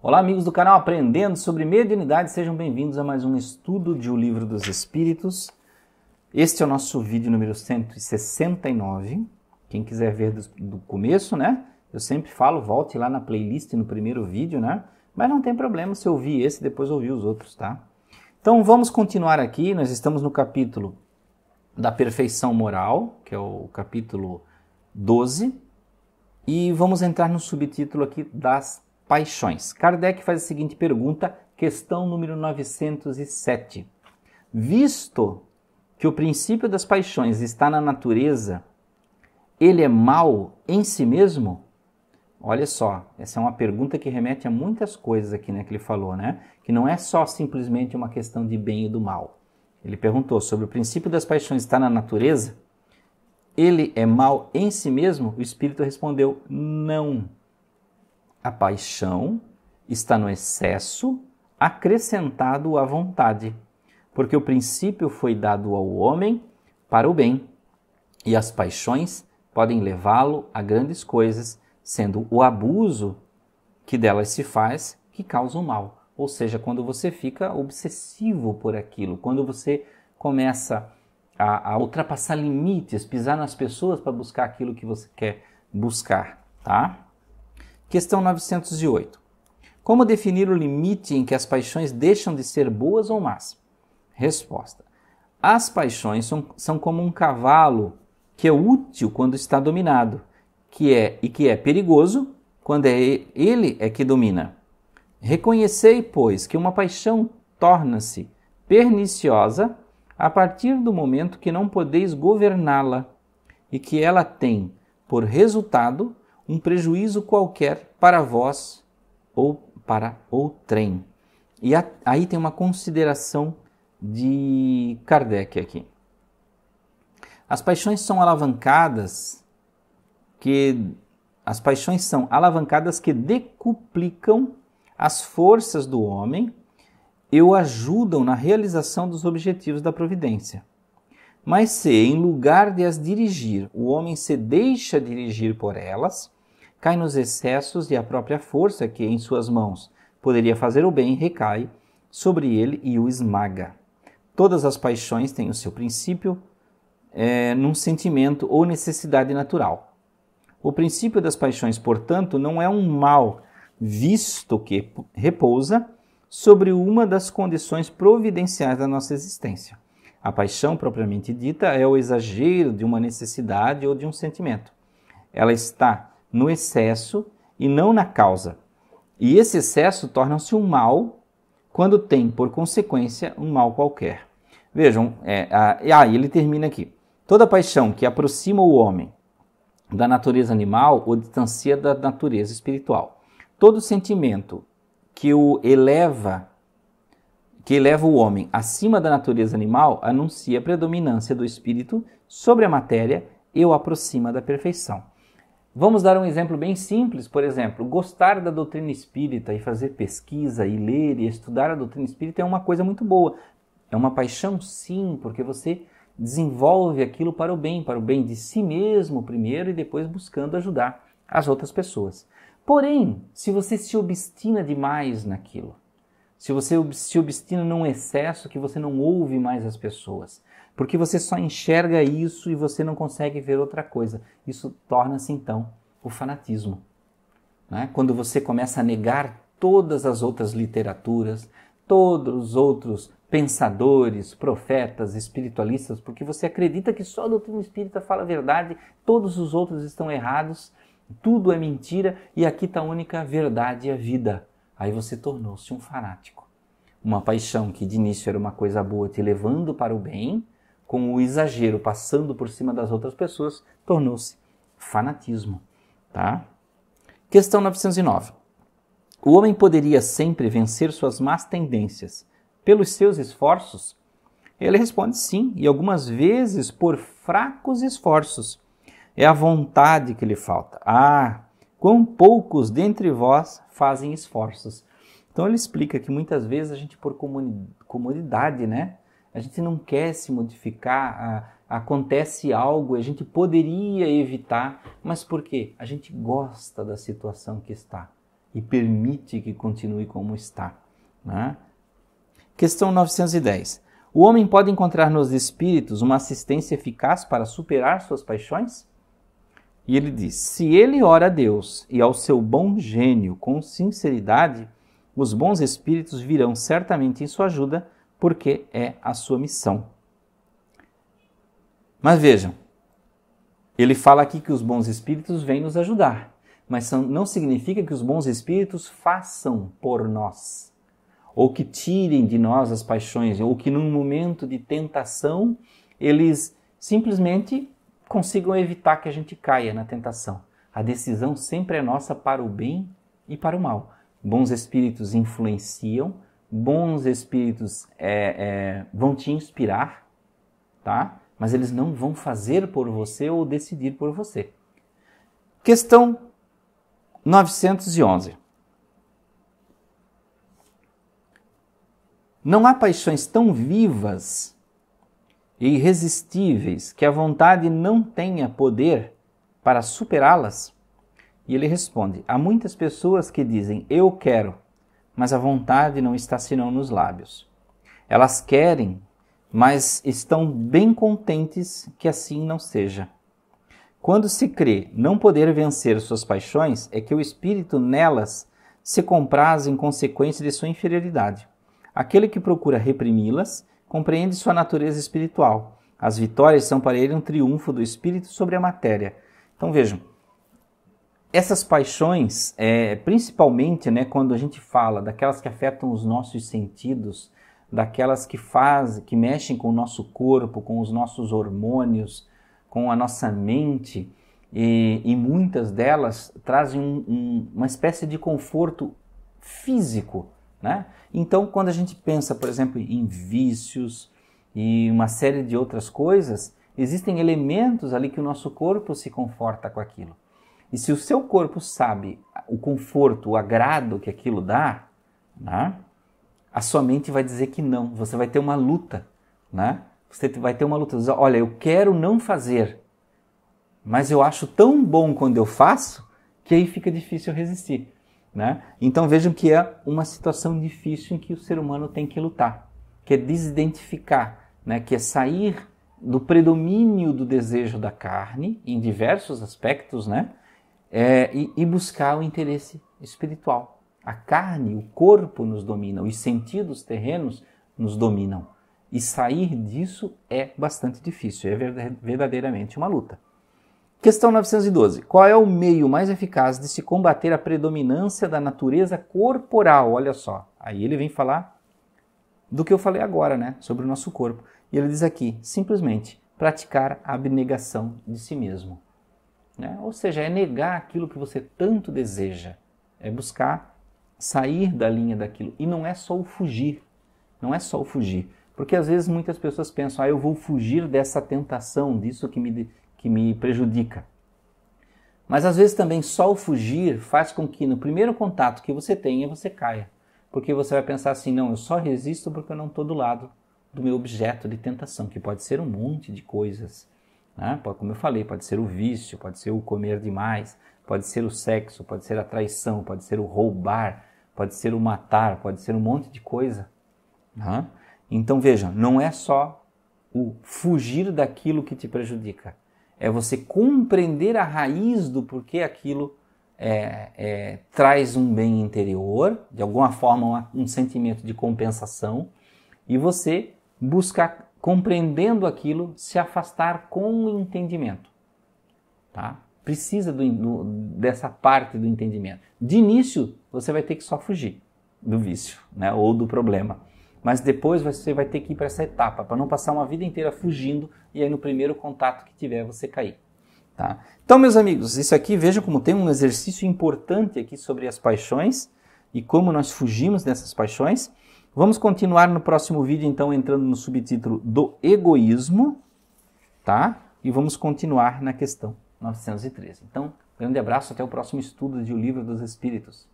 Olá, amigos do canal Aprendendo sobre Mediunidade, sejam bem-vindos a mais um estudo de O Livro dos Espíritos. Este é o nosso vídeo número 169. Quem quiser ver do começo, né? Eu sempre falo, volte lá na playlist no primeiro vídeo, né? Mas não tem problema se ouvir esse e depois ouvir os outros, tá? Então vamos continuar aqui, nós estamos no capítulo da perfeição moral, que é o capítulo 12, e vamos entrar no subtítulo aqui das paixões. Kardec faz a seguinte pergunta, questão número 907. Visto que o princípio das paixões está na natureza, ele é mau em si mesmo? Olha só, essa é uma pergunta que remete a muitas coisas aqui, né, que ele falou, né? Que não é só simplesmente uma questão de bem e do mal. Ele perguntou sobre o princípio das paixões está na natureza, ele é mau em si mesmo? O Espírito respondeu, não. A paixão está no excesso acrescentado à vontade, porque o princípio foi dado ao homem para o bem, e as paixões podem levá-lo a grandes coisas, sendo o abuso que delas se faz que causa o mal. Ou seja, quando você fica obsessivo por aquilo, quando você começa a ultrapassar limites, pisar nas pessoas para buscar aquilo que você quer buscar, tá? Questão 908. Como definir o limite em que as paixões deixam de ser boas ou más? Resposta. As paixões são como um cavalo que é útil quando está dominado, que é perigoso quando ele é que domina. Reconhecei, pois, que uma paixão torna-se perniciosa a partir do momento que não podeis governá-la e que ela tem, por resultado, um prejuízo qualquer para vós ou para outrem. E aí tem uma consideração de Kardec aqui. As paixões são alavancadas que decuplicam as forças do homem e o ajudam na realização dos objetivos da providência. Mas se, em lugar de as dirigir, o homem se deixa dirigir por elas, cai nos excessos e a própria força que em suas mãos poderia fazer o bem recai sobre ele e o esmaga. Todas as paixões têm o seu princípio num sentimento ou necessidade natural. O princípio das paixões, portanto, não é um mal, visto que repousa sobre uma das condições providenciais da nossa existência. A paixão, propriamente dita, é o exagero de uma necessidade ou de um sentimento. Ela está no excesso e não na causa. E esse excesso torna-se um mal quando tem, por consequência, um mal qualquer. Vejam, ele termina aqui. Toda paixão que aproxima o homem da natureza animal o distancia da natureza espiritual. Todo sentimento que eleva o homem acima da natureza animal anuncia a predominância do espírito sobre a matéria e o aproxima da perfeição. Vamos dar um exemplo bem simples, por exemplo, gostar da doutrina espírita e fazer pesquisa e ler e estudar a doutrina espírita é uma coisa muito boa. É uma paixão, sim, porque você desenvolve aquilo para o bem de si mesmo primeiro e depois buscando ajudar as outras pessoas. Porém, se você se obstina demais naquilo, se você se obstina num excesso que você não ouve mais as pessoas, porque você só enxerga isso e você não consegue ver outra coisa, isso torna-se então o fanatismo. Né? Quando você começa a negar todas as outras literaturas, todos os outros pensadores, profetas, espiritualistas, porque você acredita que só a doutrina espírita fala a verdade, todos os outros estão errados, tudo é mentira e aqui está a única verdade e a vida. Aí você tornou-se um fanático. Uma paixão que de início era uma coisa boa te levando para o bem, com o exagero passando por cima das outras pessoas, tornou-se fanatismo. Tá? Questão 909. O homem poderia sempre vencer suas más tendências pelos seus esforços? Ele responde sim, e algumas vezes por fracos esforços. É a vontade que lhe falta. Quão poucos dentre vós fazem esforços. Então ele explica que muitas vezes a gente, por comodidade, né? A gente não quer se modificar, acontece algo, a gente poderia evitar, mas por quê? A gente gosta da situação que está. e permite que continue como está. Né? Questão 910. O homem pode encontrar nos espíritos uma assistência eficaz para superar suas paixões? E ele diz, se ele ora a Deus e ao seu bom gênio com sinceridade, os bons espíritos virão certamente em sua ajuda, porque é a sua missão. Mas vejam, ele fala aqui que os bons espíritos vêm nos ajudar, mas não significa que os bons espíritos façam por nós, ou que tirem de nós as paixões, ou que num momento de tentação eles simplesmente consigam evitar que a gente caia na tentação. A decisão sempre é nossa para o bem e para o mal. Bons espíritos influenciam, bons espíritos vão te inspirar, tá? Mas eles não vão fazer por você ou decidir por você. Questão 911. Não há paixões tão vivas e irresistíveis que a vontade não tenha poder para superá-las? E ele responde, há muitas pessoas que dizem, eu quero, mas a vontade não está senão nos lábios. Elas querem, mas estão bem contentes que assim não seja. Quando se crê não poder vencer suas paixões, é que o espírito nelas se compraz em consequência de sua inferioridade. Aquele que procura reprimi-las compreende sua natureza espiritual. As vitórias são para ele um triunfo do espírito sobre a matéria. Então vejam, essas paixões, principalmente quando a gente fala daquelas que afetam os nossos sentidos, daquelas que mexem com o nosso corpo, com os nossos hormônios, com a nossa mente, e muitas delas trazem uma espécie de conforto físico, né? Então, quando a gente pensa, por exemplo, em vícios e uma série de outras coisas, existem elementos ali que o nosso corpo se conforta com aquilo. E se o seu corpo sabe o conforto, o agrado que aquilo dá, né? A sua mente vai dizer que não. Você vai ter uma luta, né? Você vai ter uma luta. Olha, eu quero não fazer, mas eu acho tão bom quando eu faço que aí fica difícil resistir, né? Então vejam que é uma situação difícil em que o ser humano tem que lutar, que é desidentificar, né? Que é sair do predomínio do desejo da carne em diversos aspectos, né? E buscar o interesse espiritual. A carne, o corpo nos domina, os sentidos terrenos nos dominam. E sair disso é bastante difícil, é verdadeiramente uma luta. Questão 912. Qual é o meio mais eficaz de se combater a predominância da natureza corporal? Olha só, aí ele vem falar do que eu falei agora, né? Sobre o nosso corpo. E ele diz aqui, simplesmente, praticar a abnegação de si mesmo. Né? Ou seja, é negar aquilo que você tanto deseja, é buscar sair da linha daquilo. E não é só o fugir, não é só o fugir. Porque às vezes muitas pessoas pensam, eu vou fugir dessa tentação, disso que me prejudica. Mas às vezes também só o fugir faz com que no primeiro contato que você tenha, você caia. Porque você vai pensar assim, não, eu só resisto porque eu não estou do lado do meu objeto de tentação, que pode ser um monte de coisas. Né? Como eu falei, pode ser o vício, pode ser o comer demais, pode ser o sexo, pode ser a traição, pode ser o roubar, pode ser o matar, pode ser um monte de coisa. Né? Então vejam, não é só o fugir daquilo que te prejudica, é você compreender a raiz do porquê aquilo traz um bem interior, de alguma forma um sentimento de compensação, e você buscar, compreendendo aquilo, se afastar com o entendimento. Tá? Precisa dessa parte do entendimento. De início, você vai ter que só fugir do vício, né? Ou do problema. Mas depois você vai ter que ir para essa etapa, para não passar uma vida inteira fugindo e aí no primeiro contato que tiver você cair. Tá? Então, meus amigos, isso aqui, vejam como tem um exercício importante aqui sobre as paixões e como nós fugimos dessas paixões. Vamos continuar no próximo vídeo, então, entrando no subtítulo do egoísmo, tá? E vamos continuar na questão 913. Então, grande abraço, até o próximo estudo de O Livro dos Espíritos.